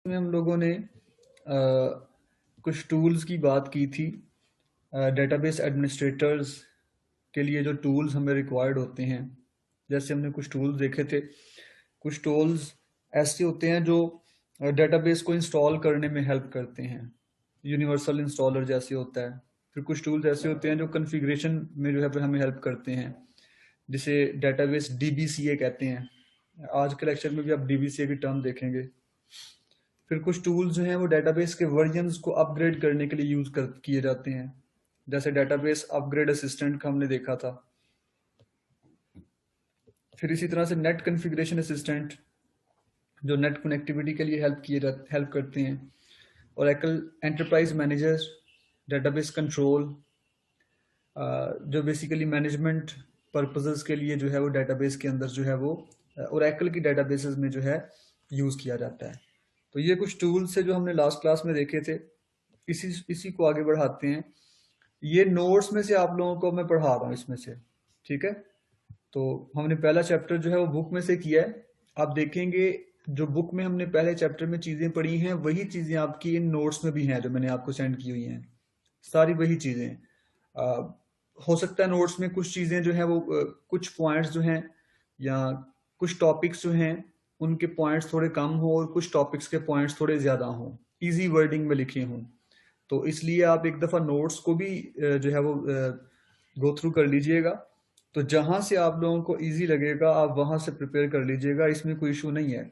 में हम लोगों ने कुछ टूल्स की बात की थी। डेटाबेस एडमिनिस्ट्रेटर्स के लिए जो टूल्स हमें रिक्वायर्ड होते हैं, जैसे हमने कुछ टूल्स देखे थे। कुछ टूल्स ऐसे होते हैं जो डेटाबेस को इंस्टॉल करने में हेल्प करते हैं, यूनिवर्सल इंस्टॉलर जैसे होता है। फिर कुछ टूल्स ऐसे होते हैं जो कॉन्फ़िगरेशन में जो है फिर हमें हेल्प करते हैं, जिसे डेटाबेस डीबीसीए कहते हैं। आज के लेक्चर में भी आप डीबीसीए की टर्म देखेंगे। फिर कुछ टूल्स जो हैं वो डेटाबेस के वर्जन्स को अपग्रेड करने के लिए यूज किए जाते हैं, जैसे डेटाबेस अपग्रेड असिस्टेंट का हमने देखा था। फिर इसी तरह से नेट कॉन्फ़िगरेशन असिस्टेंट, जो नेट कनेक्टिविटी के लिए हेल्प करते हैं। Oracle enterprise manager, database control, जो बेसिकली मैनेजमेंट पर्पसेस के लिए जो है वो डेटाबेस के अंदर जो है वो ओरेकल की डेटाबेसेस में जो है यूज किया जाता है। तो ये कुछ टूल्स है जो हमने लास्ट क्लास में देखे थे। इसी को आगे बढ़ाते हैं। ये नोट्स में से आप लोगों को मैं पढ़ा रहा हूँ इसमें से, ठीक है। तो हमने पहला चैप्टर जो है वो बुक में से किया है। आप देखेंगे जो बुक में हमने पहले चैप्टर में चीजें पढ़ी हैं वही चीजें आपकी इन नोट्स में भी हैं, जो मैंने आपको सेंड की हुई हैं। सारी वही चीजें। हो सकता है नोट्स में कुछ चीजें जो है वो कुछ पॉइंट्स जो हैं या कुछ टॉपिक्स जो हैं उनके पॉइंट्स थोड़े कम हो और कुछ टॉपिक्स के पॉइंट्स थोड़े ज्यादा हों, इजी वर्डिंग में लिखे हों। तो इसलिए आप एक दफा नोट्स को भी जो है वो गो थ्रू कर लीजिएगा। तो जहां से आप लोगों को इजी लगेगा आप वहां से प्रिपेयर कर लीजिएगा, इसमें कोई इशू नहीं है।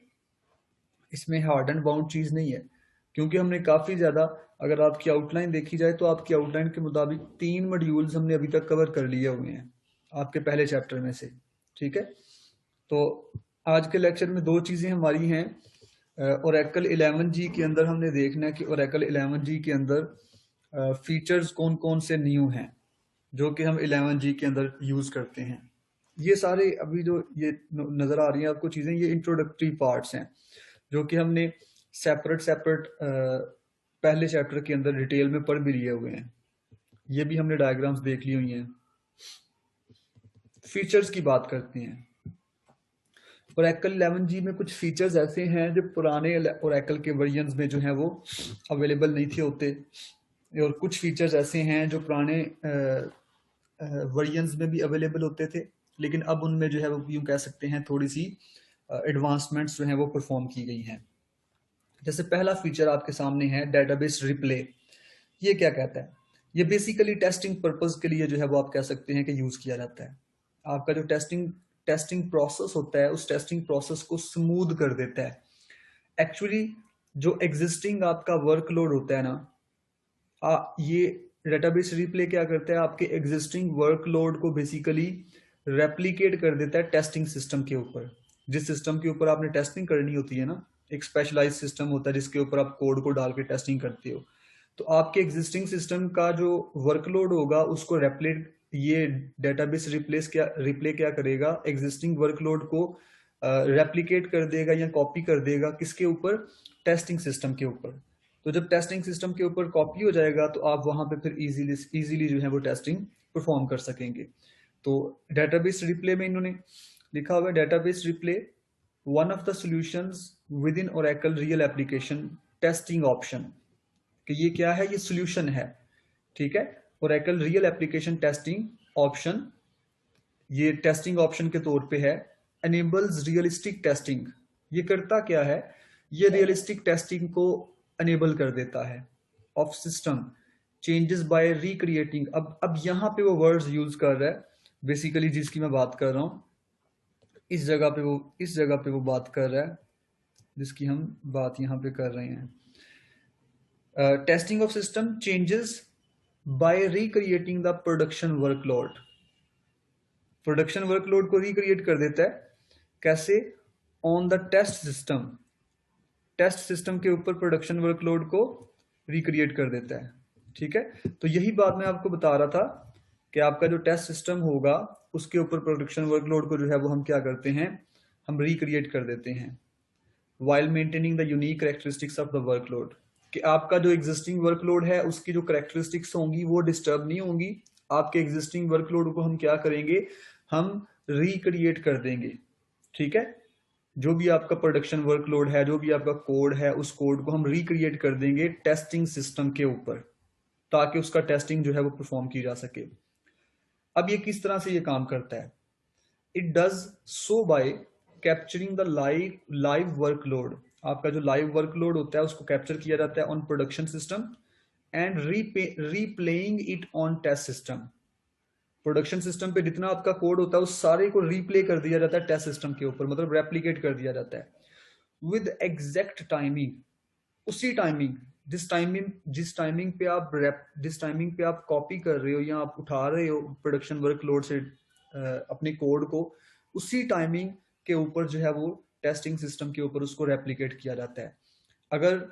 इसमें हार्ड एंड बाउंड चीज नहीं है, क्योंकि हमने काफी ज्यादा, अगर आपकी आउटलाइन देखी जाए तो आपकी आउटलाइन के मुताबिक 3 मॉड्यूल्स हमने अभी तक कवर कर लिए हुए हैं आपके पहले चैप्टर में से, ठीक है। तो आज के लेक्चर में 2 चीजें हमारी हैं। ओरेकल 11G के अंदर हमने देखना है कि ओरेकल 11G के अंदर फीचर्स कौन कौन से न्यू हैं जो कि हम 11G के अंदर यूज करते हैं। ये सारे अभी जो ये नजर आ रही हैं आपको चीजें, ये इंट्रोडक्टरी पार्ट्स हैं जो कि हमने सेपरेट पहले चैप्टर के अंदर डिटेल में पढ़ भी लिए हुए हैं। ये भी हमने डायग्राम्स देख ली हुई हैं। फीचर्स की बात करते हैं। ओरेकल 11G में कुछ फीचर्स ऐसे हैं जो पुराने ओरेकल के वर्जन्स में जो है वो अवेलेबल नहीं थे होते, और कुछ फीचर्स ऐसे हैं जो पुराने वर्जन्स में भी अवेलेबल होते थे, लेकिन अब उनमें जो है वो यूं कह सकते हैं थोड़ी सी एडवांसमेंट्स जो है वो परफॉर्म की गई हैं। जैसे पहला फीचर आपके सामने है डेटाबेस रिप्ले। ये क्या कहता है? ये बेसिकली टेस्टिंग पर्पस के लिए जो है वो आप कह सकते हैं कि यूज किया जाता है। आपका जो टेस्टिंग प्रोसेस होता है उस टेस्टिंग प्रोसेस को स्मूथ कर देता है। एक्चुअली जो एग्जिस्टिंग आपका वर्कलोड होता है ना, ये डेटाबेस रिप्ले क्या करता है, आपके एग्जिस्टिंग वर्कलोड को बेसिकली रेप्लिकेट कर देता है टेस्टिंग सिस्टम के ऊपर। जिस सिस्टम के ऊपर आपने टेस्टिंग करनी होती है ना, एक स्पेशलाइज सिस्टम होता है जिसके ऊपर आप कोड को डाल के टेस्टिंग करते हो। तो आपके एग्जिस्टिंग सिस्टम का जो वर्कलोड होगा उसको ये डेटाबेस रिप्ले क्या करेगा, एग्जिस्टिंग वर्कलोड को रेप्लिकेट कर देगा या कॉपी कर देगा, किसके ऊपर? टेस्टिंग सिस्टम के ऊपर। तो जब टेस्टिंग सिस्टम के ऊपर कॉपी हो जाएगा तो आप वहां पे फिर इजीली जो है वो टेस्टिंग परफॉर्म कर सकेंगे। तो डेटाबेस रिप्ले में इन्होंने लिखा हुआ है, database replay one of the solutions with in Oracle real application testing option. कि ये क्या है? ये सॉल्यूशन है, ठीक है। Oracle real application testing option, ये टेस्टिंग ऑप्शन के तौर पे है। Enables realistic testing. ये करता क्या है? ये रियलिस्टिक टेस्टिंग को अनेबल कर देता है of system changes by recreating. अब यहाँ पे वो वर्ड्स यूज कर रहा है बेसिकली जिसकी मैं बात कर रहा हूँ। इस जगह पे वो बात कर रहा है जिसकी हम बात यहाँ पे कर रहे हैं। Testing of system changes by recreating the production workload. Production workload को रिक्रिएट कर देता है। कैसे? ऑन द टेस्ट सिस्टम के ऊपर प्रोडक्शन वर्कलोड को रिक्रिएट कर देता है, ठीक है। तो यही बात मैं आपको बता रहा था कि आपका जो टेस्ट सिस्टम होगा उसके ऊपर प्रोडक्शन वर्कलोड को जो है वो हम क्या करते हैं, हम रिक्रिएट कर देते हैं while maintaining the unique characteristics of the workload। कि आपका जो एग्जिस्टिंग वर्कलोड है उसकी जो करेक्टरिस्टिक्स होंगी वो डिस्टर्ब नहीं होंगी। आपके एग्जिस्टिंग वर्कलोड को हम क्या करेंगे, हम रिक्रिएट कर देंगे, ठीक है। जो भी आपका प्रोडक्शन वर्कलोड है, जो भी आपका कोड है, उस कोड को हम रिक्रिएट कर देंगे टेस्टिंग सिस्टम के ऊपर, ताकि उसका टेस्टिंग जो है वो परफॉर्म की जा सके। अब ये किस तरह से ये काम करता है? It does so bye capturing the live workload. आपका जो लाइव वर्कलोड होता है उसको कैप्चर किया जाता है on production system and replaying it on test system. Production system पे जितना आपका कोड होता है उस सारे को रीप्ले कर दिया जाता है टेस्ट सिस्टम के ऊपर, मतलब रेप्लिकेट कर दिया जाता है विद एग्जैक्ट टाइमिंग। उसी टाइमिंग जिस टाइमिंग पे आप कॉपी कर रहे हो या आप उठा रहे हो प्रोडक्शन वर्कलोड से अपने कोड को, उसी टाइमिंग के ऊपर जो है वो टेस्टिंग सिस्टम के ऊपर उसको रेप्लिकेट किया जाता है। अगर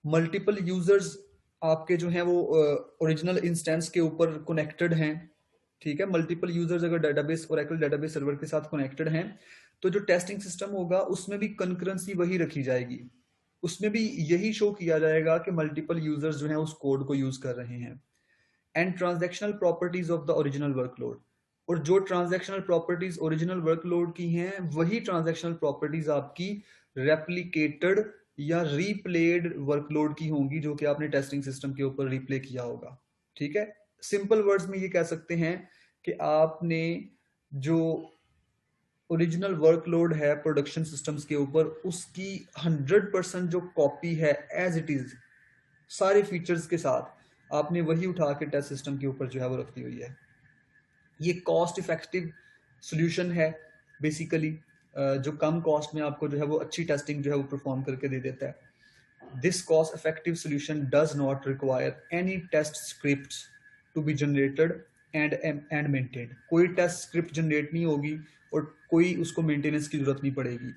मल्टीपल यूजर्स आपके जो हैं वो ओरिजिनल इंस्टेंस के ऊपर कनेक्टेड हैं, ठीक है, मल्टीपल यूजर्स अगर डेटाबेस ओरेकल डेटाबेस सर्वर के साथ कनेक्टेड हैं, तो जो टेस्टिंग सिस्टम होगा उसमें भी कंकरेंसी वही रखी जाएगी, उसमें भी यही शो किया जाएगा कि मल्टीपल यूजर्स जो हैं उस कोड को यूज कर रहे हैं। And transactional properties of the original workload, और जो ट्रांजैक्शनल प्रॉपर्टीज ओरिजिनल वर्कलोड की हैं वही ट्रांजैक्शनल प्रॉपर्टीज आपकी रेप्लिकेटेड या रीप्लेड वर्कलोड की होंगी, जो कि आपने टेस्टिंग सिस्टम के ऊपर रिप्ले किया होगा। ठीक है, सिंपल वर्ड्स में ये कह सकते हैं कि आपने जो ओरिजिनल वर्कलोड है प्रोडक्शन सिस्टम्स के ऊपर, उसकी 100% जो कॉपी है एज इट इज सारे फीचर्स के साथ आपने वही उठा के टेस्ट सिस्टम के ऊपर जो है वो रखी हुई है। ये कॉस्ट इफेक्टिव सोल्यूशन है बेसिकली, जो कम कॉस्ट में आपको जो है वो अच्छी टेस्टिंग जो है वो परफॉर्म करके दे देता है। This cost effective solution does not require any test scripts to be generated and maintained. कोई टेस्ट स्क्रिप्ट जनरेट नहीं होगी और कोई उसको मेंटेनेंस की जरूरत नहीं पड़ेगी।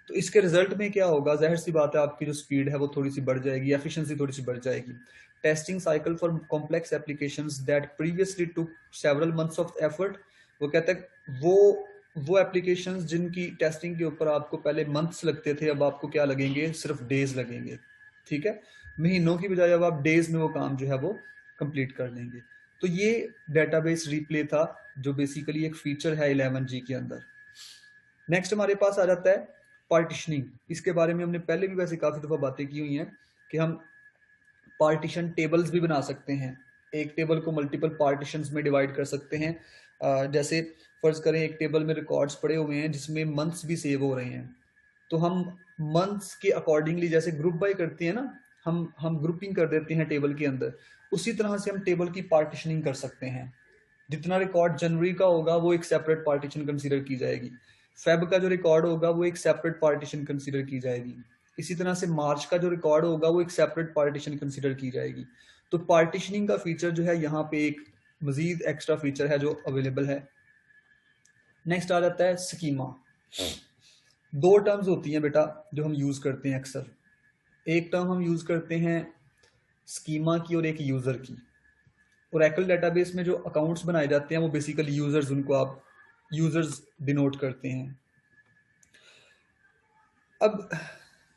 तो इसके रिजल्ट में क्या होगा, जाहिर सी बात है आपकी जो स्पीड है वो थोड़ी सी बढ़ जाएगी, एफिशिएंसी थोड़ी सी बढ़ जाएगी। Testing cycle for complex applications that previously took several months of effort, वो कहता है वो एप्लीकेशंस जिनकी टेस्टिंग के ऊपर आपको पहले मंथ्स लगते थे, अब आपको क्या लगेंगे, सिर्फ डेज लगेंगे। ठीक है, महीनों की बजाय अब आप डेज में वो काम जो है वो कंप्लीट कर लेंगे। तो ये डेटाबेस रिप्ले था, जो बेसिकली एक फीचर है 11G के अंदर। नेक्स्ट हमारे पास आ जाता है पार्टीशनिंग। इसके बारे में हमने पहले भी वैसे काफी दफा बातें की हुई हैं कि हम पार्टीशन टेबल्स भी बना सकते हैं, एक टेबल को मल्टीपल पार्टीशंस में डिवाइड कर सकते हैं। जैसे फर्ज करें एक टेबल में रिकॉर्ड्स पड़े हुए हैं जिसमें मंथ्स भी सेव हो रहे हैं, तो हम मंथ्स के अकॉर्डिंगली जैसे ग्रुप बाय करते हैं ना, हम ग्रुपिंग कर देते हैं टेबल के अंदर, उसी तरह से हम टेबल की पार्टीशनिंग कर सकते हैं। जितना रिकॉर्ड जनवरी का होगा वो एक सेपरेट पार्टीशन कंसीडर की जाएगी, फेब का जो रिकॉर्ड होगा वो एक सेपरेट पार्टीशन कंसीडर की जाएगी, इसी तरह से मार्च का जो रिकॉर्ड होगा वो एक सेपरेट पार्टीशन कंसीडर की जाएगी। तो पार्टीशनिंग का फीचर जो है यहाँ पे एक मजीद एक्स्ट्रा फीचर है जो अवेलेबल है। नेक्स्ट आ जाता है स्कीमा। दो टर्म्स होती हैं बेटा जो हम यूज करते हैं अक्सर, एक टर्म हम यूज करते हैं स्कीमा की और एक यूजर की। ओरेकल डेटाबेस में जो अकाउंट्स बनाए जाते हैं वो बेसिकली यूजर्स, उनको आप यूजर्स डिनोट करते हैं। अब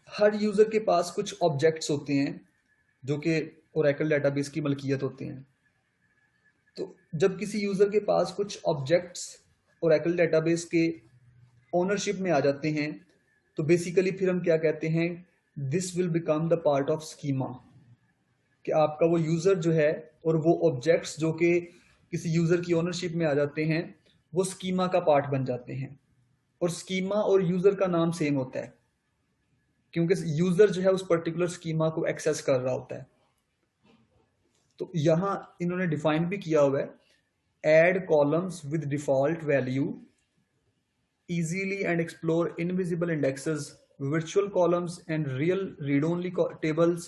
हर यूजर के पास कुछ ऑब्जेक्ट्स होते हैं जो कि ओरेकल डेटाबेस की मलकियत होते हैं। तो जब किसी यूजर के पास कुछ ऑब्जेक्ट्स ओरेकल डेटाबेस के ओनरशिप में आ जाते हैं, तो बेसिकली फिर हम क्या कहते हैं, this will become the part of schema, कि आपका वो यूजर जो है और वो ऑब्जेक्ट्स जो कि किसी यूजर की ओनरशिप में आ जाते हैं वो स्कीमा का पार्ट बन जाते हैं। और स्कीमा और यूजर का नाम सेम होता है क्योंकि यूजर जो है उस पर्टिकुलर स्कीमा को एक्सेस कर रहा होता है। तो यहां इन्होंने डिफाइन भी किया हुआ है, add columns with default value easily and explore invisible indexes, virtual columns and real read only tables।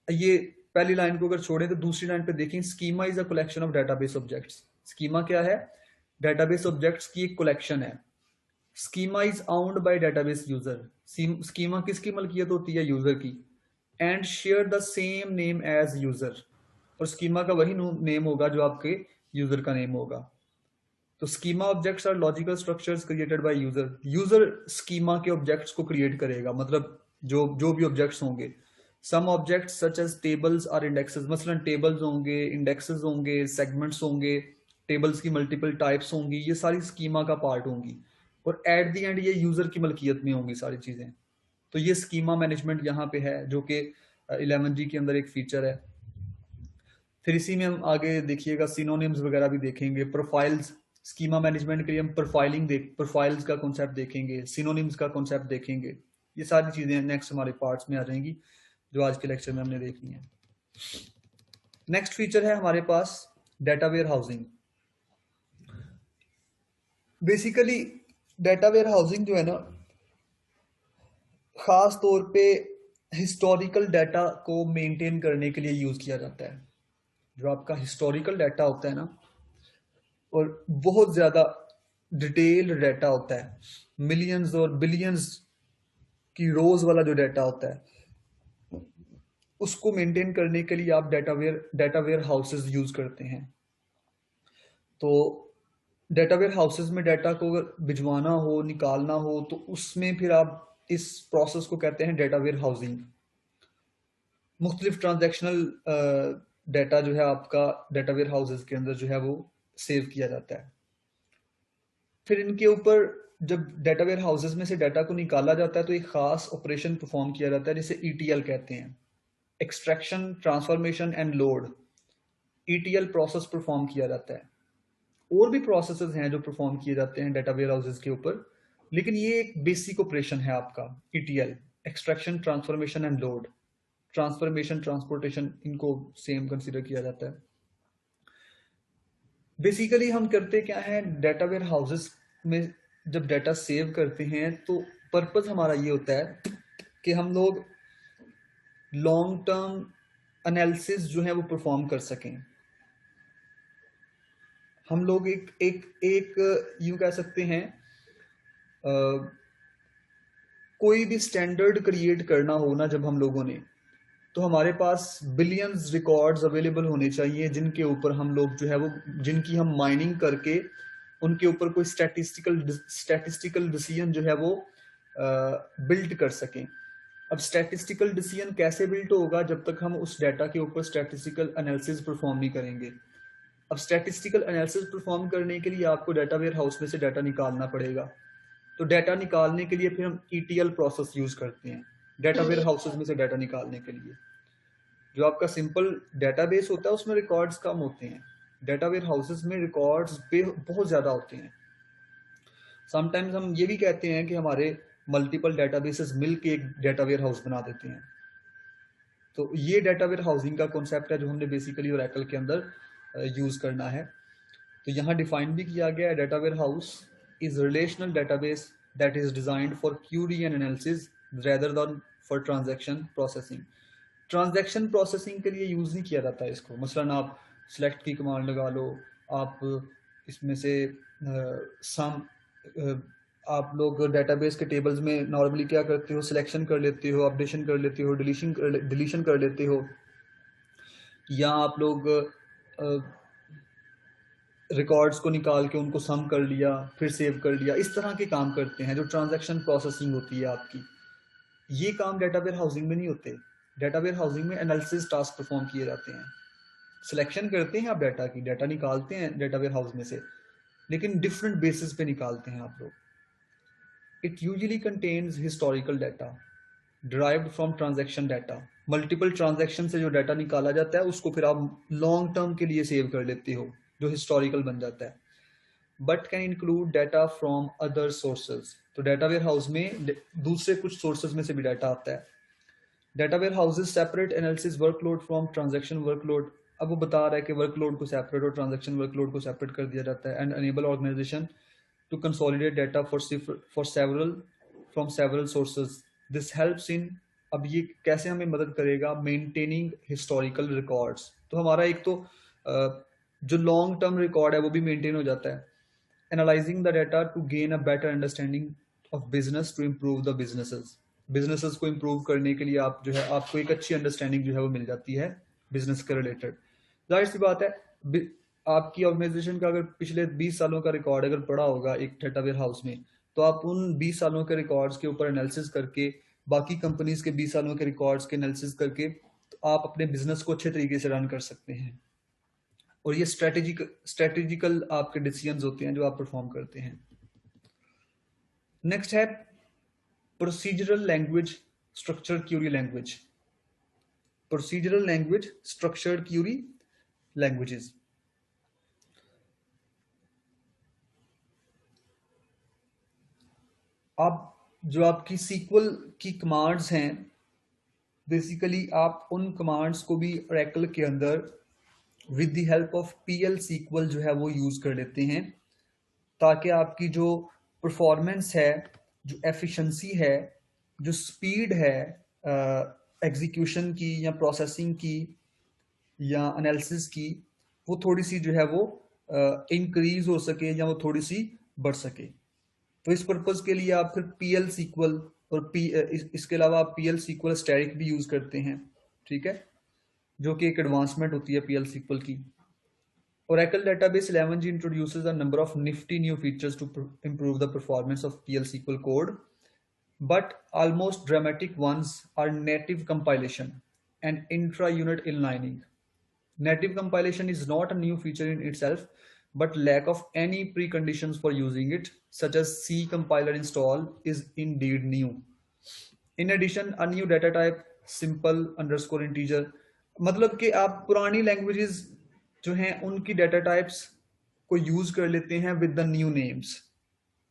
ये पहली लाइन को अगर छोड़ें तो दूसरी लाइन पे देखें, schema is a collection of database objects. Schema क्या है, डेटाबेस ऑब्जेक्ट्स की एक कलेक्शन है। Schema is owned by database user, schema किसकी मलकियत होती है, यूजर की। And share the same name as user, और स्कीमा का वही नेम होगा जो आपके यूजर का नेम होगा। तो schema objects are logical structures created by user. User schema के ऑब्जेक्ट्स को क्रिएट करेगा, मतलब जो भी ऑब्जेक्ट्स होंगे। Some objects such as tables or indexes, मसलन टेबल्स होंगे, इंडेक्सेस होंगे, सेगमेंट्स होंगे, टेबल्स की मल्टीपल टाइप्स होंगी, ये सारी स्कीमा का पार्ट होंगी। और एट दी एंड ये यूजर की मलकियत में होंगी सारी चीजें। तो ये स्कीमा मैनेजमेंट यहाँ पे है जो कि 11G के अंदर एक फीचर है। फिर इसी में हम आगे देखिएगा सिनोनिम्स वगैरह भी देखेंगे। प्रोफाइल्स, स्कीमा मैनेजमेंट के लिए हम प्रोफाइल्स का कॉन्सेप्ट देखेंगे, सिनोनिम्स का कॉन्सेप्ट देखेंगे। ये सारी चीजें नेक्स्ट हमारे पार्ट्स में आ जाएंगी जो आज के लेक्चर में हमने देखनी है। नेक्स्ट फीचर है हमारे पास data warehousing. Basically data warehousing जो है ना, खास तौर पे हिस्टोरिकल डाटा को मेंटेन करने के लिए यूज किया जाता है। जो आपका हिस्टोरिकल डाटा होता है ना, और बहुत ज्यादा डिटेल्ड डाटा होता है, मिलियंस और बिलियंस की रोज वाला जो डाटा होता है, उसको मेंटेन करने के लिए आप डेटा वेयर हाउसेस यूज करते हैं। तो डेटा वेयर हाउसेस में डाटा को अगर भिजवाना हो, निकालना हो, तो उसमें फिर आप इस प्रोसेस को कहते हैं डेटा वेयर हाउसिंग। मुख्तलिफ ट्रांजेक्शनल डाटा जो है आपका डेटा वेयर हाउसेस के अंदर जो है वो सेव किया जाता है। फिर इनके ऊपर जब डेटा वेयर हाउसेस में से डाटा को निकाला जाता है तो एक खास ऑपरेशन परफॉर्म किया जाता है जिसे ETL कहते हैं, extraction, transformation and load. ETL process perform किया जाता है। और भी प्रोसेसेस हैं जो परफॉर्म किए जाते हैं डेटा वेयर हाउसेस के ऊपर, लेकिन ये एक बेसिक ऑपरेशन है आपका ETL, extraction, transformation and load. Transformation, transportation, इनको सेम कंसीडर किया जाता है। बेसिकली हम करते क्या है, डेटा वेयर हाउसेस में जब डाटा सेव करते हैं तो पर्पस हमारा ये होता है कि हम लोग लॉन्ग टर्म एनालिसिस जो है वो परफॉर्म कर सकें। हम लोग एक एक एक यूं कह सकते हैं, कोई भी स्टैंडर्ड क्रिएट करना हो ना जब हम लोगों ने, तो हमारे पास बिलियंस रिकॉर्ड्स अवेलेबल होने चाहिए जिनके ऊपर हम लोग जो है वो, जिनकी हम माइनिंग करके उनके ऊपर कोई स्टैटिस्टिकल डिसीजन जो है वो बिल्ड कर सकें। अब स्टैटिस्टिकल डिसीजन कैसे बिल्ड होगा जब तक हम उस डाटा के ऊपर स्टैटिस्टिकल एनालिसिस परफॉर्म नहीं करेंगे। अब स्टैटिस्टिकल एनालिसिस परफॉर्म करने के लिए आपको डाटा वेयर हाउस में से डाटा निकालना पड़ेगा। तो डाटा निकालने के लिए फिर हम ETL प्रोसेस यूज करते हैं डाटा वेयर हाउसेस में से डाटा निकालने के लिए। जो आपका सिंपल डेटाबेस होता है उसमें रिकॉर्ड्स कम होते हैं, डेटा वेयर हाउसेस में रिकॉर्ड्स बहुत ज्यादा होते हैं। समटाइम्स हम ये भी कहते हैं कि हमारे मल्टीपल डेटाबेसेस मिलके एक डेटा वेयर हाउस बना देते हैं। तो ये डेटा वेयर हाउसिंग का कॉन्सेप्ट है जो हमने बेसिकली ओरेकल के अंदर यूज करना है। तो यहाँ डिफाइन भी किया गया है, data warehouse is relational database that is designed for query and analysis rather than for transaction processing. Transaction processing के लिए यूज नहीं किया जाता है इसको। मसलन आप सिलेक्ट की कमांड लगा लो, आप इसमें से सम आप लोग डेटाबेस के टेबल्स में नॉर्मली क्या करते हो, सिलेक्शन कर लेते हो, अपडेशन कर लेते हो, डिलीशन कर लेते हो, या आप लोग रिकॉर्ड्स को निकाल के उनको सम कर लिया फिर सेव कर लिया, इस तरह के काम करते हैं जो ट्रांजैक्शन प्रोसेसिंग होती है आपकी। ये काम डेटा वेयर हाउसिंग में नहीं होते। डेटा वेयर हाउसिंग में एनालिसिस टास्क परफॉर्म किए जाते हैं। सिलेक्शन करते हैं आप डाटा की, डाटा निकालते हैं डेटा वेयर हाउस में से, लेकिन डिफरेंट बेसिस पे निकालते हैं आप लोग। It usually contains historical data derived from transaction data. Multiple transaction से जो डाटा निकाला जाता है उसको फिर आप लॉन्ग टर्म के लिए सेव कर लेते हो, जो हिस्टोरिकल बन जाता है। But can include data from other sources. तो डाटा वेयर हाउस में दूसरे कुछ सोर्सेज में से भी डाटा आता है। Data warehouses separate analysis workload from transaction workload. अब वो बता रहा है कि वर्कलोड को सेपरेट और ट्रांजैक्शन वर्कलोड को सेपरेट कर दिया जाता है। And enable organisation to consolidate data for several sources. This helps in, अब ये कैसे हमें मदद करेगा, मेंटेनिंग हिस्टोरिकल रिकॉर्ड्स। तो हमारा एक तो जो लॉन्ग टर्म रिकॉर्ड है वो भी मेंटेन हो जाता है। Analysing the data to gain a better understanding of business to improve the businesses को इम्प्रूव करने के लिए आप जो है आपको एक अच्छी अंडरस्टैंडिंग जो है वो मिल जाती है बिजनेस के रिलेटेड। जाहिर सी बात है, आपकी ऑर्गेनाइजेशन का अगर पिछले 20 सालों का रिकॉर्ड अगर पड़ा होगा एक डेटा वेयर हाउस में, तो आप उन 20 सालों के रिकॉर्ड्स के ऊपर एनालिसिस करके, बाकी कंपनीज के 20 सालों के रिकॉर्ड्स के एनालिसिस करके, तो आप अपने बिजनेस को अच्छे तरीके से रन कर सकते हैं। और ये स्ट्रेटेजिकल आपके डिसीजंस होते हैं जो आप परफॉर्म करते हैं। नेक्स्ट है procedural language structured query language. Procedural language structured query languages. आप जो आपकी सीक्वल की कमांड्स हैं, बेसिकली आप उन कमांड्स को भी Oracle के अंदर with the help of PL SQL जो है वो यूज कर लेते हैं, ताकि आपकी जो परफॉर्मेंस है, जो एफिशिएंसी है, जो स्पीड है एग्जीक्यूशन की या प्रोसेसिंग की या एनालिसिस की, वो थोड़ी सी जो है वो इंक्रीज हो सके या वो थोड़ी सी बढ़ सके। तो इस पर्पज के लिए आप फिर PL SQL और इसके अलावा आप PL SQL स्टैटिक भी यूज करते हैं, ठीक है, जो कि एक एडवांसमेंट होती है PL SQL की। Oracle Database 11G introduces a number of nifty new features to improve the performance of PL SQL code, but almost dramatic ones are native compilation and intra-unit inlining. Native compilation is not a new feature in itself, but lack of any preconditions for using it, such as C compiler install, is indeed new. In addition, a new data type simple underscore integer, मतलब कि आप पुरानी languages जो हैं उनकी data types को use कर लेते हैं with the new names,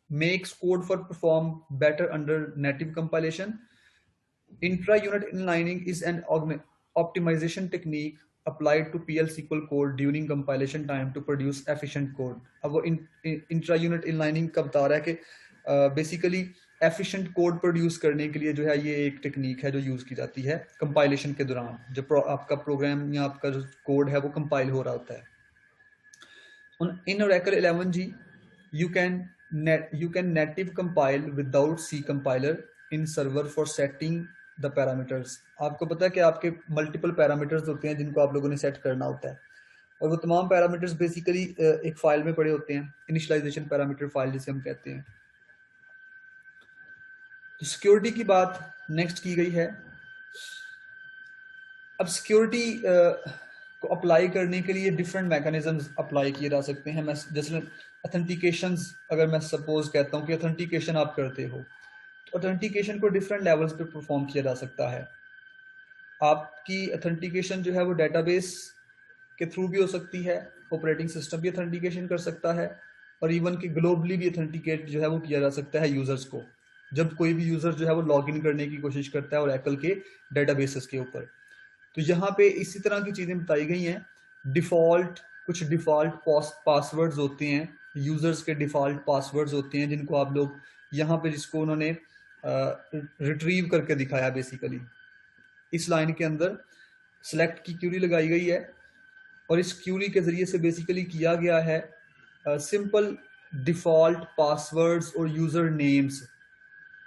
makes code for perform better under native compilation. Intra unit inlining is an optimization technique applied to PL SQL code during compilation time to produce efficient code। अब वो intra unit इनलाइनिंग का बता रहा है कि basically efficient code produce करने के लिए जो है ये एक टेक्निक है जो यूज की जाती है कंपाइलेशन के दौरान, जब आपका प्रोग्राम या आपका जो कोड है वो कंपाइल हो रहा होता है। In Oracle 11G you can native compile without C compiler in server for setting the parameters। आपको पता है कि आपके मल्टीपल पैरामीटर्स होते हैं जिनको आप लोगों ने सेट करना होता है, और वो तमाम पैरामीटर्स बेसिकली एक फाइल में पड़े होते हैं, इनिशियलाइजेशन पैरामीटर फाइल जिसे हम कहते हैं। तो सिक्योरिटी की बात नेक्स्ट की गई है। अब सिक्योरिटी को अप्लाई करने के लिए डिफरेंट मैकेनिज्म्स अप्लाई किए जा सकते हैं। मैं जैसे ऑथेंटिकेशंस, अगर मैं सपोज कहता हूँ कि ऑथेंटिकेशन आप करते हो, तो ऑथेंटिकेशन को डिफरेंट लेवल्स पे परफॉर्म किया जा सकता है। आपकी ऑथेंटिकेशन जो है वो डेटाबेस के थ्रू भी हो सकती है, ऑपरेटिंग सिस्टम भी ऑथेंटिकेशन कर सकता है, और इवन कि ग्लोबली भी ऑथेंटिकेट जो है वो किया जा सकता है यूजर्स को, जब कोई भी यूजर जो है वो लॉग इन करने की कोशिश करता है Oracle के डेटाबेसेस के ऊपर। तो यहाँ पे इसी तरह की चीजें बताई गई हैं। कुछ डिफॉल्ट पासवर्ड्स होते हैं, यूजर्स के डिफॉल्ट पासवर्ड्स होते हैं जिनको आप लोग यहाँ पे, जिसको उन्होंने रिट्रीव करके दिखाया बेसिकली इस लाइन के अंदर सेलेक्ट की क्यूरी लगाई गई है, और इस क्यूरी के जरिए से बेसिकली किया गया है सिंपल डिफॉल्ट पासवर्ड्स और यूजर नेम्स,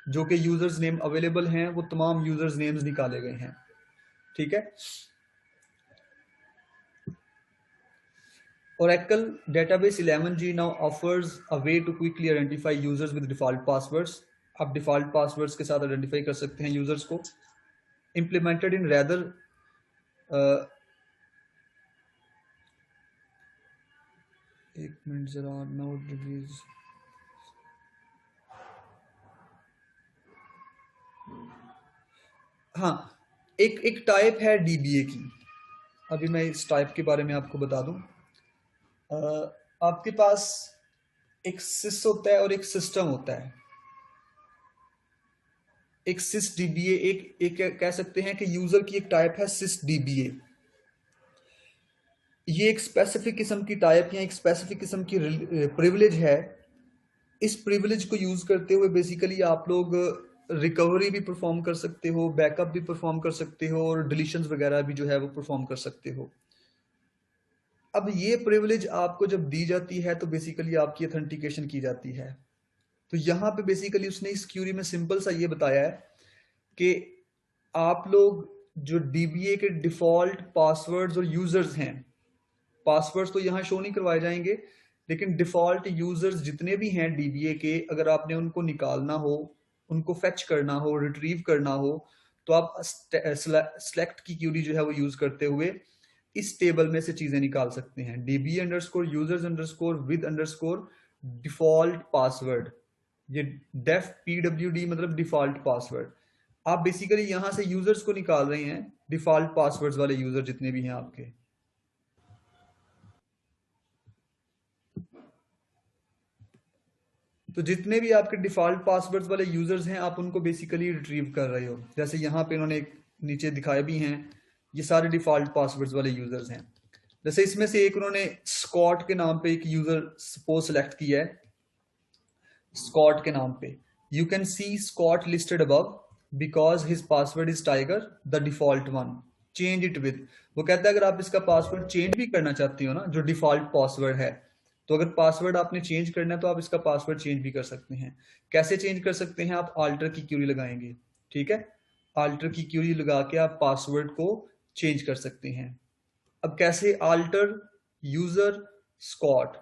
जो कि यूजर्स नेम अवेलेबल हैं वो तमाम यूजर्स नेम्स निकाले गए हैं, ठीक है। Oracle Database 11G now offers a way to quickly identify users with default passwords। आप डिफॉल्ट पासवर्ड्स के साथ आइडेंटिफाई कर सकते हैं यूजर्स को। Implemented in rather एक मिनट जरा नोट रिलीज, हाँ, एक टाइप है DBA की। अभी मैं इस टाइप के बारे में आपको बता दूं। आपके पास एक सिस होता है और एक सिस्टम होता है। एक सिस DBA, एक कह सकते हैं कि यूजर की एक टाइप है सिस DBA। ये एक स्पेसिफिक किस्म की टाइप या एक स्पेसिफिक किस्म की प्रिविलेज है। इस प्रिविलेज को यूज करते हुए बेसिकली आप लोग रिकवरी भी परफॉर्म कर सकते हो, बैकअप भी परफॉर्म कर सकते हो, और डिलीशंस वगैरह भी जो है वो परफॉर्म कर सकते हो। अब ये प्रिविलेज आपको जब दी जाती है तो बेसिकली आपकी ऑथेंटिकेशन की जाती है। तो यहाँ पे बेसिकली उसने इस क्यूरी में सिंपल सा ये बताया है कि आप लोग जो DBA के डिफॉल्ट पासवर्ड्स और यूजर्स हैं, पासवर्ड्स तो यहाँ शो नहीं करवाए जाएंगे, लेकिन डिफॉल्ट यूजर्स जितने भी हैं DBA के, अगर आपने उनको निकालना हो, उनको फेच करना हो, रिट्रीव करना हो, तो आप सेलेक्ट की क्यूरी जो है वो यूज करते हुए इस टेबल में से चीजें निकाल सकते हैं। DBA_users_with_default password, ये डेफ PWD मतलब डिफॉल्ट पासवर्ड। आप बेसिकली यहां से यूजर्स को निकाल रहे हैं, डिफॉल्ट पासवर्ड्स वाले यूजर जितने भी हैं आपके। तो जितने भी आपके डिफॉल्ट पासवर्ड्स वाले यूजर्स हैं आप उनको बेसिकली रिट्रीव कर रहे हो। जैसे यहाँ पे इन्होंने नीचे दिखाए भी हैं, ये सारे डिफॉल्ट पासवर्ड्स वाले यूजर्स हैं। जैसे इसमें से एक उन्होंने स्कॉट के नाम पे एक यूजर सपोज सेलेक्ट किया है, स्कॉट के नाम पे। You can see Scott listed above because his password is tiger the default one, change it with. वो कहता है अगर आप इसका पासवर्ड चेंज भी करना चाहती हो ना, जो डिफॉल्ट पासवर्ड है, तो अगर पासवर्ड आपने चेंज करना है तो आप इसका पासवर्ड चेंज भी कर सकते हैं। कैसे चेंज कर सकते हैं? आप आल्टर की क्यूरी लगाएंगे, ठीक है, आल्टर की क्यूरी लगा के आप पासवर्ड को चेंज कर सकते हैं। अब कैसे? आल्टर यूजर स्कॉट,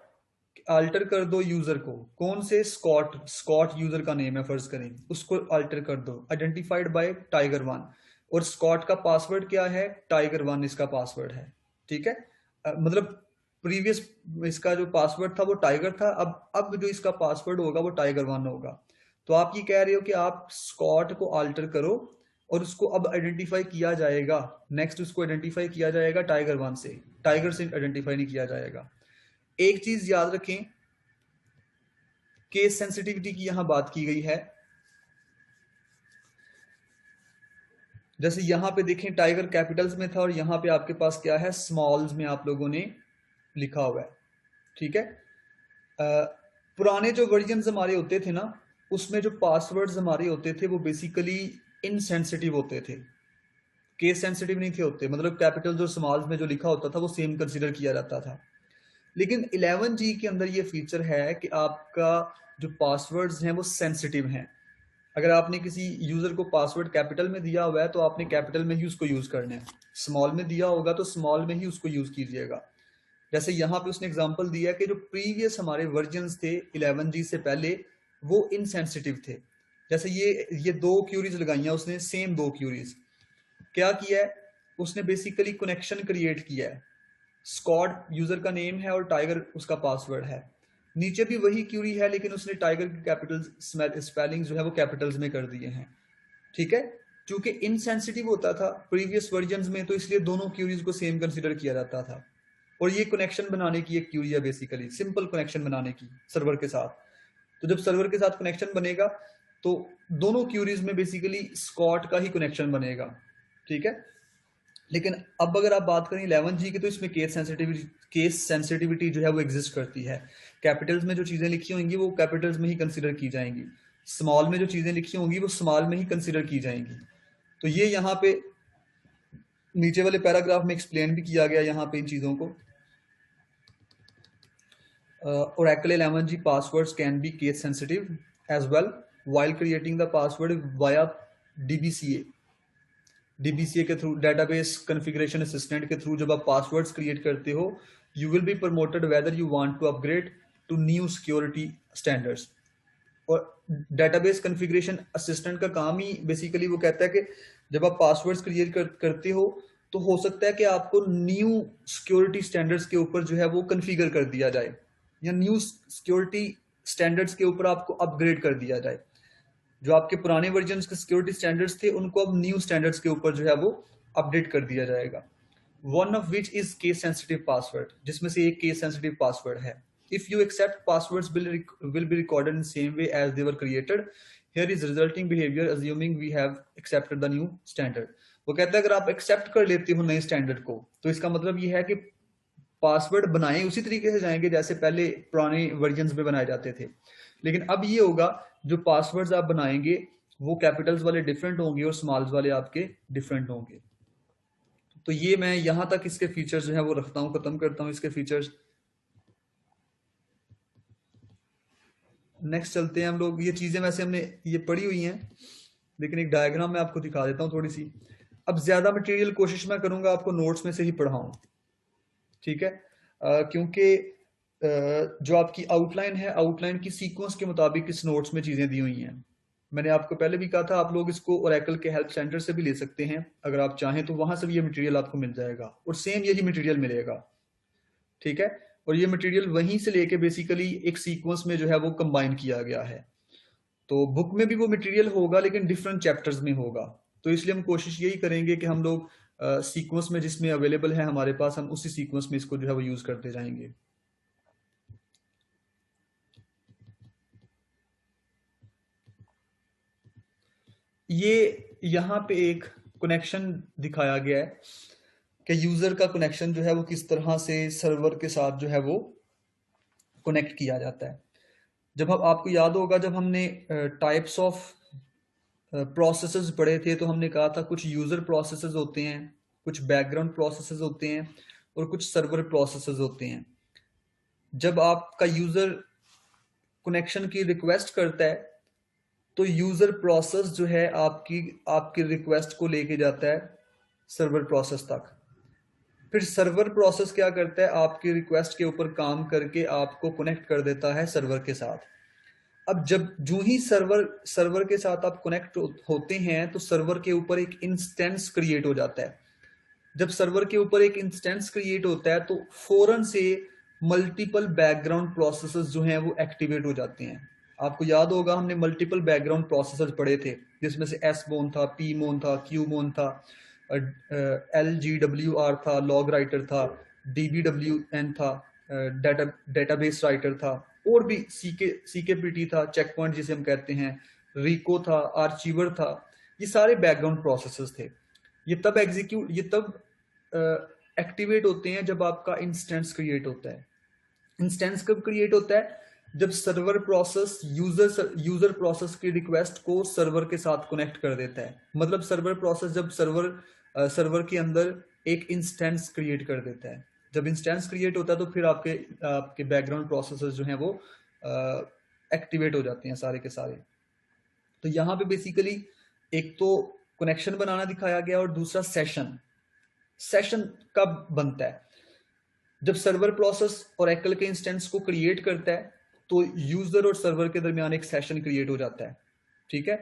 अल्टर कर दो यूजर को। कौन से? स्कॉट, स्कॉट यूजर का नेम है फर्ज करें, उसको अल्टर कर दो, आइडेंटिफाइड बाय टाइगर वन। और स्कॉट का पासवर्ड क्या है? टाइगर वन इसका पासवर्ड है, ठीक है। मतलब प्रीवियस इसका जो पासवर्ड था वो टाइगर था, अब जो इसका पासवर्ड होगा वो टाइगर वन होगा। तो आप ये कह रहे हो कि आप स्कॉट को अल्टर करो और उसको अब आइडेंटिफाई किया जाएगा, नेक्स्ट उसको आइडेंटिफाई किया जाएगा टाइगर वन से, टाइगर से आइडेंटिफाई नहीं किया जाएगा। एक चीज याद रखें, केस सेंसिटिविटी की यहां बात की गई है। जैसे यहां पे देखें टाइगर कैपिटल्स में था और यहां पे आपके पास क्या है? स्मॉल्स में आप लोगों ने लिखा हुआ है, ठीक है। पुराने जो वर्जन हमारे होते थे ना, उसमें जो पासवर्ड्स हमारे होते थे वो बेसिकली इनसेंसिटिव होते थे, केस सेंसिटिव नहीं थे होते। मतलब कैपिटल्स और स्मॉल्स में जो लिखा होता था वो सेम कंसिडर किया जाता था। लेकिन 11G के अंदर ये फीचर है कि आपका जो पासवर्ड्स हैं वो सेंसिटिव हैं। अगर आपने किसी यूजर को पासवर्ड कैपिटल में दिया हुआ है तो आपने कैपिटल में ही उसको यूज करना है, स्मॉल में दिया होगा तो स्मॉल में ही उसको यूज कीजिएगा। जैसे यहाँ पे उसने एग्जांपल दिया कि जो प्रीवियस हमारे वर्जन्स थे 11G से पहले, वो इनसेंसिटिव थे। जैसे ये दो क्यूरीज लगाई हैं उसने, सेम दो क्यूरीज। क्या किया है उसने? बेसिकली कनेक्शन क्रिएट किया है, स्कॉट यूजर का नेम है और टाइगर उसका पासवर्ड है। नीचे भी वही क्यूरी है लेकिन उसने टाइगर के कैपिटल स्पेलिंग जो है वो कैपिटल्स में कर दिए हैं, ठीक है। क्योंकि इनसेंसिटिव होता था प्रीवियस वर्जन्स में, तो इसलिए दोनों क्यूरीज को सेम कंसीडर किया जाता था। और ये कनेक्शन बनाने की एक क्यूरी है, बेसिकली सिंपल कनेक्शन बनाने की सर्वर के साथ। तो जब सर्वर के साथ कनेक्शन बनेगा तो दोनों क्यूरीज में बेसिकली स्कॉट का ही कनेक्शन बनेगा, ठीक है। लेकिन अब अगर आप बात करें 11G की, तो इसमें केस सेंसिटिविटी जो है वो एग्जिस्ट करती है। कैपिटल्स में जो चीजें लिखी होंगी वो कैपिटल्स में ही कंसिडर की जाएंगी, स्मॉल में जो चीजें लिखी होंगी वो स्मॉल में ही कंसिडर की जाएंगी। तो ये यहाँ पे नीचे वाले पैराग्राफ में एक्सप्लेन भी किया गया यहाँ पे इन चीजों को। Oracle 11G passwords can be case sensitive as well while creating the password via DBCA। DBCA के थ्रू, डेटाबेस कॉन्फ़िगरेशन असिस्टेंट के थ्रू जब आप पासवर्ड्स क्रिएट करते हो, you will be prompted whether you want to upgrade to new security standards. और database configuration assistant का काम ही basically वो कहता है कि जब आप पासवर्ड्स क्रिएट करते हो तो हो सकता है कि आपको न्यू सिक्योरिटी स्टैंडर्ड्स के ऊपर जो है वो कॉन्फ़िगर कर दिया जाए, या न्यू सिक्योरिटी स्टैंडर्ड्स के ऊपर आपको अपग्रेड कर दिया जाए। जो आपके पुराने वर्जन के सिक्योरिटी स्टैंडर्ड्स थे उनको अब न्यू स्टैंडर्ड्स के ऊपर जो है वो अपडेट कर दिया जाएगा। One of which is case sensitive password, जिसमें से एक केस सेंसिटिव पासवर्ड है। If you accept passwords will be recorded in same way as they were created, here is resulting behavior assuming we have accepted the new standard। वो कहता है अगर आप accept कर लेते हो नए स्टैंडर्ड को तो इसका मतलब ये है कि पासवर्ड बनाए उसी तरीके से जाएंगे जैसे पहले पुराने वर्जन में बनाए जाते थे। लेकिन अब ये होगा, जो पासवर्ड्स आप बनाएंगे वो कैपिटल्स वाले डिफरेंट होंगे और स्मॉल्स वाले आपके डिफरेंट होंगे। तो ये मैं यहां तक इसके फीचर्स जो है वो रखता हूं, खत्म करता हूं इसके फीचर्स। नेक्स्ट चलते हैं हम लोग। ये चीजें वैसे हमने ये पढ़ी हुई हैं लेकिन एक डायग्राम में आपको दिखा देता हूं थोड़ी सी। अब ज्यादा मटेरियल कोशिश मैं करूंगा आपको नोट्स में से ही पढ़ाऊं, ठीक है। क्योंकि जो आपकी आउटलाइन है, आउटलाइन की सीक्वेंस के मुताबिक इस नोट्स में चीजें दी हुई हैं। मैंने आपको पहले भी कहा था आप लोग इसको ओरेकल के हेल्प सेंटर से भी ले सकते हैं, अगर आप चाहें तो वहां से भी ये मटेरियल आपको मिल जाएगा और सेम यही मटेरियल मिलेगा, ठीक है। और ये मटेरियल वहीं से लेके बेसिकली एक सीक्वेंस में जो है वो कंबाइन किया गया है। तो बुक में भी वो मटेरियल होगा लेकिन डिफरेंट चैप्टर्स में होगा। तो इसलिए हम कोशिश यही करेंगे कि हम लोग सीक्वेंस में जिसमें अवेलेबल है हमारे पास, हम उसी सीक्वेंस में इसको जो है वो यूज करते जाएंगे। ये यहाँ पे एक कनेक्शन दिखाया गया है कि यूजर का कनेक्शन जो है वो किस तरह से सर्वर के साथ जो है वो कनेक्ट किया जाता है। जब हम, आपको याद होगा जब हमने टाइप्स ऑफ प्रोसेसेस पढ़े थे तो हमने कहा था कुछ यूजर प्रोसेसेस होते हैं, कुछ बैकग्राउंड प्रोसेसेस होते हैं और कुछ सर्वर प्रोसेसेस होते हैं। जब आपका यूजर कनेक्शन की रिक्वेस्ट करता है तो यूजर प्रोसेस जो है आपकी आपकी रिक्वेस्ट को लेके जाता है सर्वर प्रोसेस तक। फिर सर्वर प्रोसेस क्या करता है, आपकी रिक्वेस्ट के ऊपर काम करके आपको कनेक्ट कर देता है सर्वर के साथ। अब जब जो ही सर्वर के साथ आप कनेक्ट होते हैं तो सर्वर के ऊपर एक इंस्टेंस क्रिएट हो जाता है। जब सर्वर के ऊपर एक इंस्टेंस क्रिएट होता है तो फौरन से मल्टीपल बैकग्राउंड प्रोसेसेस जो हैं वो एक्टिवेट हो जाते हैं। आपको याद होगा हमने मल्टीपल बैकग्राउंड प्रोसेसेस पढ़े थे, जिसमें से एस मोन था, पी मोन था, क्यू मोन था, LGWR था, लॉग राइटर था, DBWN था, डेटाबेस राइटर था, और भी CKPT था, चेक पॉइंट जिसे हम कहते हैं, रिको था, आर्चीवर था। ये सारे बैकग्राउंड प्रोसेसेस थे। ये तब एक्टिवेट होते हैं जब आपका इंस्टेंस क्रिएट होता है। इंस्टेंस कब क्रिएट होता है, जब सर्वर प्रोसेस यूजर प्रोसेस की रिक्वेस्ट को सर्वर के साथ कनेक्ट कर देता है। मतलब सर्वर प्रोसेस जब सर्वर के अंदर एक इंस्टेंस क्रिएट कर देता है। जब इंस्टेंस क्रिएट होता है तो फिर आपके बैकग्राउंड प्रोसेसेस जो हैं वो एक्टिवेट हो जाते हैं सारे के सारे। तो यहाँ पे बेसिकली एक तो कनेक्शन बनाना दिखाया गया और दूसरा सेशन कब बनता है, जब सर्वर प्रोसेस ओरेकल के इंस्टेंस को क्रिएट करता है तो यूजर और सर्वर के दरमियान एक सेशन क्रिएट हो जाता है। ठीक है,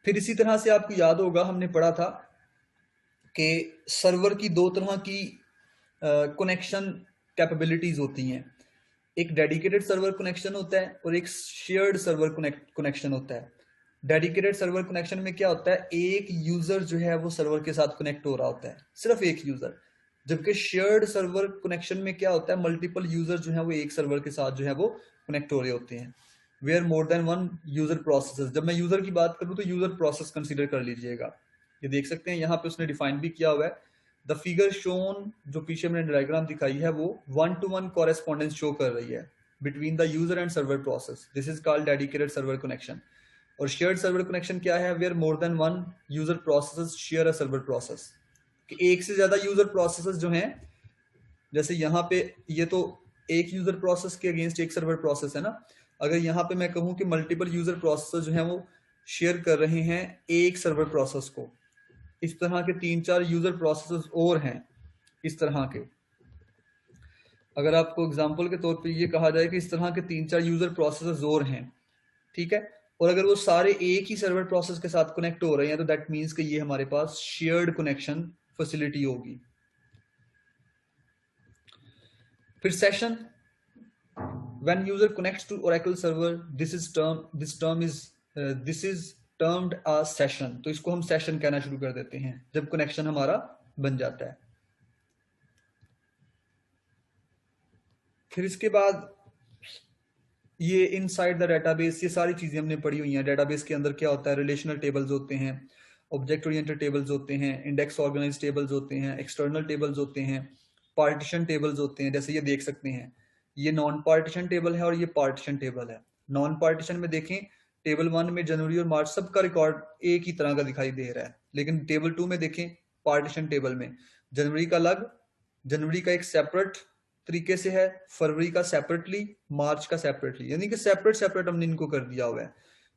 फिर इसी तरह से आपको याद होगा हमने पढ़ा था कि सर्वर की दो तरह की कनेक्शन कैपेबिलिटीज होती हैं। एक डेडिकेटेड सर्वर कनेक्शन होता है और एक शेयर्ड सर्वर कनेक्शन होता है। डेडिकेटेड सर्वर कनेक्शन में क्या होता है, एक यूजर जो है वो सर्वर के साथ कनेक्ट हो रहा होता है, सिर्फ एक यूजर। जबकि शेयर्ड सर्वर कनेक्शन में क्या होता है, मल्टीपल यूजर जो है वो एक सर्वर के साथ जो है वो कनेक्ट हो रहे होते हैं। Where more than one user process. जब मैं यूजर की बात करूं तो यूजर प्रोसेस कंसीडर कर लीजिएगा। ये देख सकते हैं यहाँ पे उसने डिफाइन भी किया हुआ है। द फिगर शोन, जो पीछे मैंने डायग्राम दिखाई है, वो 1-to-1 कॉरेस्पॉन्डेंस शो कर रही है between the user and server process. This is called dedicated server connection. और शेयर्ड सर्वर कनेक्शन क्या है, where more than one user processes share a server process. कि एक से ज्यादा यूजर प्रोसेसेस जो हैं, जैसे यहाँ पे ये तो एक यूजर प्रोसेस के अगेंस्ट एक सर्वर प्रोसेस है ना। अगर यहाँ पे मैं कहूँ कि मल्टीपल यूजर प्रोसेस जो हैं वो शेयर कर रहे हैं एक सर्वर प्रोसेस को, इस तरह के 3-4 यूजर प्रोसेसेस और हैं इस तरह के। अगर आपको एग्जांपल के तौर पे ये कहा जाए कि इस तरह के 3-4 यूजर प्रोसेसेस और हैं, ठीक है, और अगर वो सारे एक ही सर्वर प्रोसेस के साथ कनेक्ट हो रहे हैं तो दैट मीन्स कि ये हमारे पास शेयर्ड कनेक्शन फैसिलिटी होगी। फिर session, when user connects to Oracle server, this is termed a session। तो इसको हम सेशन कहना शुरू कर देते हैं जब कनेक्शन हमारा बन जाता है। फिर इसके बाद ये इनसाइड द डेटाबेस, ये सारी चीजें हमने पढ़ी हुई हैं। डेटाबेस के अंदर क्या होता है, रिलेशनल टेबल्स होते हैं, ऑब्जेक्ट ओरिएंटेड टेबल्स होते हैं, इंडेक्स ऑर्गेनाइज टेबल्स होते हैं, एक्सटर्नल टेबल्स होते हैं, पार्टीशन टेबल्स होते हैं। जैसे ये देख सकते हैं, ये नॉन पार्टीशन टेबल है और ये पार्टीशन टेबल है। नॉन पार्टीशन में देखें, टेबल 1 में जनवरी और मार्च सबका रिकॉर्ड एक ही तरह का दिखाई दे रहा है, लेकिन टेबल 2 में देखें, पार्टीशन टेबल में जनवरी का अलग, जनवरी का एक सेपरेट तरीके से है, फरवरी का सेपरेटली, मार्च का सेपरेटली, यानी कि सेपरेट हमने इनको कर दिया हुआ है।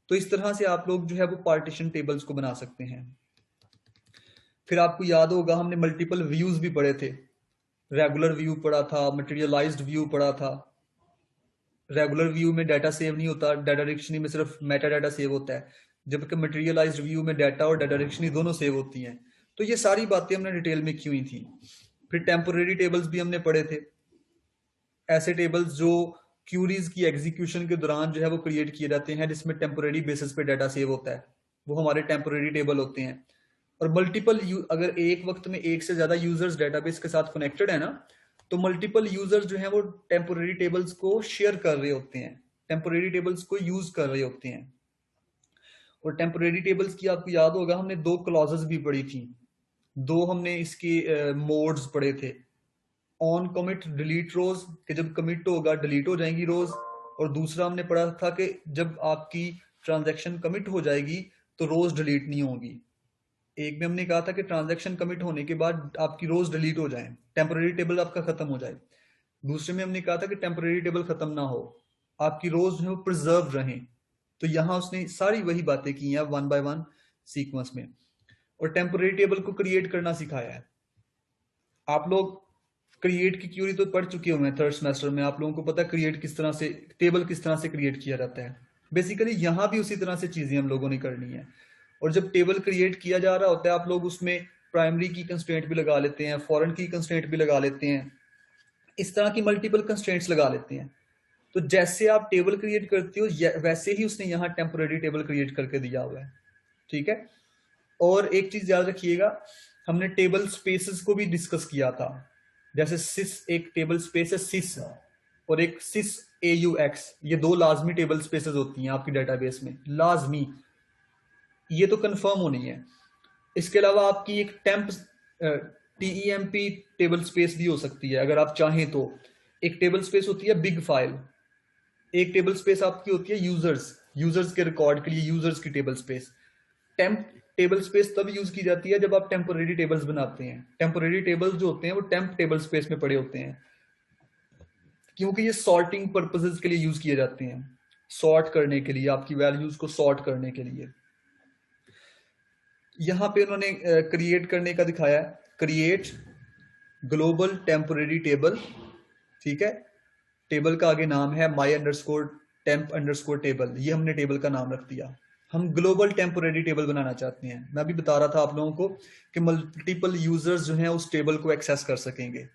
तो इस तरह से आप लोग जो है वो पार्टीशन टेबल्स को बना सकते हैं। फिर आपको याद होगा हमने मल्टीपल व्यूज भी पढ़े थे। रेगुलर व्यू पढ़ा था, मटेरियलाइज्ड व्यू पढ़ा था। रेगुलर व्यू में डाटा सेव नहीं होता, डाटा डिक्शनरी में सिर्फ मेटा डाटा सेव होता है, जबकि मटेरियलाइज्ड व्यू में डाटा और डाटा डिक्शनरी दोनों सेव होती हैं। तो ये सारी बातें हमने डिटेल में की हुई थी। फिर टेम्पोरेरी टेबल्स भी हमने पढ़े थे। ऐसे टेबल्स जो क्यूरीज की एग्जीक्यूशन के दौरान जो है वो क्रिएट किए जाते हैं, जिसमें टेम्पोरेरी बेसिस पे डाटा सेव होता है, वो हमारे टेम्पोरेरी टेबल होते हैं। और मल्टीपल अगर एक वक्त में एक से ज्यादा यूजर्स डेटाबेस के साथ कनेक्टेड है ना, तो मल्टीपल यूजर्स जो है वो टेम्पोरेरी टेबल्स को शेयर कर रहे होते हैं, टेम्पोरेरी टेबल्स को यूज कर रहे होते हैं। और टेम्पोरेरी टेबल्स की आपको याद होगा हमने दो क्लॉजेस भी पढ़ी थी, दो हमने इसके मोड्स पढ़े थे। ऑन कमिट डिलीट रोज, कि जब कमिट होगा डिलीट हो जाएंगी रोज। और दूसरा हमने पढ़ा था कि जब आपकी ट्रांजैक्शन कमिट हो जाएगी तो रोज डिलीट नहीं होगी। एक में हमने कहा था कि ट्रांजैक्शन कमिट होने के बाद आपकी रोज डिलीट हो जाए, टेम्पोरेरी टेबल आपका खत्म हो जाए। दूसरे में हमने कहा था कि टेम्पोरेरी टेबल खत्म ना हो, आपकी रोज जो है वो प्रिजर्व रहें। तो यहां उसने सारी वही बातें की हैं वन बाय वन सीक्वेंस में, और टेम्पोरेरी टेबल को क्रिएट करना सिखाया है। आप लोग क्रिएट की क्यूरी तो पढ़ चुके होंगे थर्ड सेमेस्टर में, आप लोगों को पता है क्रिएट किस तरह से, टेबल किस तरह से क्रिएट किया जाता है। बेसिकली यहां भी उसी तरह से चीजें हम लोगों ने करनी है। और जब टेबल क्रिएट किया जा रहा होता है, आप लोग उसमें प्राइमरी की कंस्ट्रेंट भी लगा लेते हैं, फॉरेन की कंस्ट्रेंट भी लगा लेते हैं, इस तरह की मल्टीपल कंस्ट्रेंट्स लगा लेते हैं। तो जैसे आप टेबल क्रिएट करते हो वैसे ही उसने यहाँ टेम्पोरेरी टेबल क्रिएट करके दिया हुआ है, ठीक है। और एक चीज याद रखिएगा, हमने टेबल स्पेसेस को भी डिस्कस किया था। जैसे सिस एक टेबल स्पेस है सिस, और एक सिस AUX, ये दो लाजमी टेबल स्पेसेस होती हैं आपकी डेटाबेस में, लाजमी, ये तो कंफर्म होनी है। इसके अलावा आपकी एक TEMP टेबल स्पेस भी हो सकती है अगर आप चाहें तो। एक टेबल स्पेस होती है बिग फाइल, एक टेबल स्पेस आपकी होती है यूजर्स के रिकॉर्ड के लिए यूजर्स की table space. Temp table space तब यूज की जाती है जब आप टेम्पोरेरी टेबल्स बनाते हैं। टेम्पोरेरी टेबल्स जो होते हैं वो टेम्प टेबल स्पेस में पड़े होते हैं, क्योंकि ये सॉर्टिंग पर्पसेस के लिए यूज किए जाते हैं, सॉर्ट करने के लिए, आपकी वैल्यूज को सॉर्ट करने के लिए। यहां पे उन्होंने क्रिएट करने का दिखाया है, क्रिएट ग्लोबल टेम्पोरेरी टेबल, ठीक है। टेबल का आगे नाम है my_temp_table, ये हमने टेबल का नाम रख दिया। हम ग्लोबल टेम्पोरेरी टेबल बनाना चाहते हैं। मैं भी बता रहा था आप लोगों को कि मल्टीपल यूजर्स जो हैं उस टेबल को एक्सेस कर सकेंगे।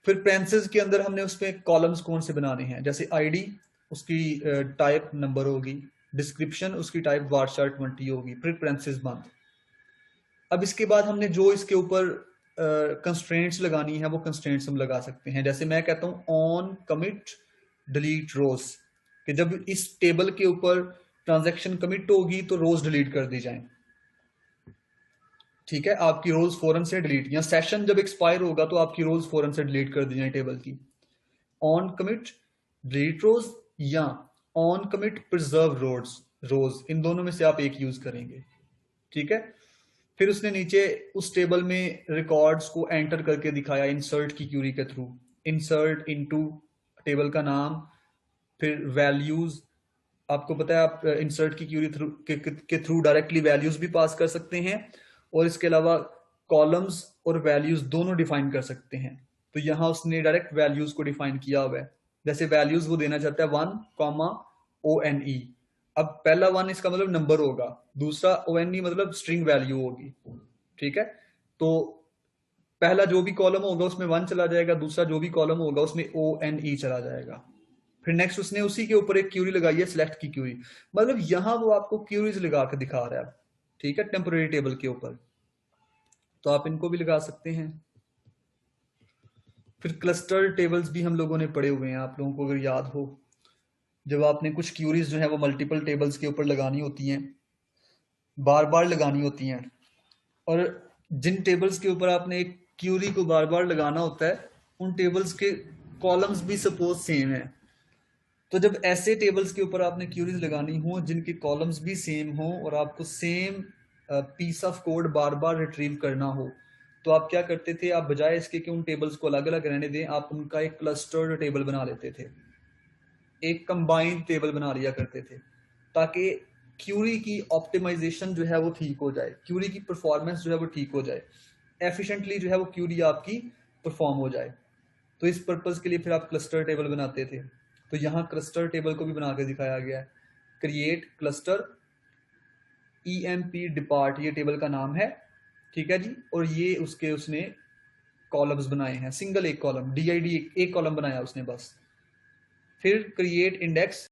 फिर पेरेंथेसिस के अंदर हमने उसमें कॉलम्स कौन से बनाने हैं, जैसे आईडी उसकी टाइप नंबर होगी, डिस्क्रिप्शन उसकी टाइप वारशार 20 होगी, फिर पेरेंथेसिस बंद। अब इसके बाद हमने जो इसके ऊपर कंस्ट्रेंट्स लगानी है वो कंस्ट्रेंट्स हम लगा सकते हैं। जैसे मैं कहता हूं ऑन कमिट डिलीट रोज, कि जब इस टेबल के ऊपर ट्रांजैक्शन कमिट होगी तो रोज डिलीट कर दी जाए, ठीक है, आपकी रोज फौरन से डिलीट, या सेशन जब एक्सपायर होगा तो आपकी रोज फौरन से डिलीट कर दी जाए टेबल की। ऑन कमिट डिलीट रोज या ऑन कमिट प्रिजर्व रोज, इन दोनों में से आप एक यूज करेंगे, ठीक है। फिर उसने नीचे उस टेबल में रिकॉर्ड्स को एंटर करके दिखाया इंसर्ट की क्यूरी के थ्रू, इंसर्ट इनटू टेबल का नाम, फिर वैल्यूज, आपको पता है आप इंसर्ट की क्यूरी के थ्रू डायरेक्टली वैल्यूज भी पास कर सकते हैं, और इसके अलावा कॉलम्स और वैल्यूज दोनों डिफाइन कर सकते हैं। तो यहां उसने डायरेक्ट वैल्यूज को डिफाइन किया हुआ है। जैसे वैल्यूज वो देना चाहता है 1, ONE। अब पहला 1 इसका मतलब नंबर होगा, दूसरा ONE मतलब स्ट्रिंग वैल्यू होगी, ठीक है। तो पहला जो भी कॉलम होगा उसमें 1 चला जाएगा, दूसरा जो भी कॉलम होगा उसमें ONE चला जाएगा। फिर नेक्स्ट उसने उसी के ऊपर एक क्यूरी लगाई है, सिलेक्ट की क्यूरी, मतलब यहां वो आपको क्यूरीज लगा के दिखा रहा है, ठीक है, टेम्पोरेरी टेबल के ऊपर। तो आप इनको भी लगा सकते हैं। फिर क्लस्टर टेबल्स भी हम लोगों ने पढ़े हुए हैं, आप लोगों को अगर याद हो, जब आपने कुछ क्यूरीज जो है वो मल्टीपल टेबल्स के ऊपर लगानी होती हैं, बार बार लगानी होती हैं, और जिन टेबल्स के ऊपर आपने एक क्यूरी को बार बार लगाना होता है उन टेबल्स के कॉलम्स भी सपोज सेम है। तो जब ऐसे टेबल्स के ऊपर आपने क्यूरीज लगानी हो जिनके कॉलम्स भी सेम हो और आपको सेम पीस ऑफ कोड बार बार रिट्रीव करना हो, तो आप क्या करते थे, आप बजाय इसके कि उन टेबल्स को अलग अलग रहने दें, आप उनका एक क्लस्टर्ड टेबल बना लेते थे, एक कंबाइंड टेबल बना लिया करते थे, ताकि क्यूरी की ऑप्टिमाइजेशन जो है वो ठीक हो जाए, क्यूरी की परफॉर्मेंस जो है वो ठीक हो जाए, एफिशिएंटली जो है वो क्यूरी आपकी परफॉर्म हो जाए। तो इस पर्पज के लिए फिर आप क्लस्टर टेबल बनाते थे। तो यहाँ क्लस्टर टेबल को भी बना के दिखाया गया है, क्रिएट क्लस्टर EMP डिपार्ट, ये टेबल का नाम है, ठीक है जी। और ये उसने कॉलम्स बनाए हैं, सिंगल एक कॉलम, DID एक कॉलम बनाया उसने बस। फिर क्रिएट इंडेक्स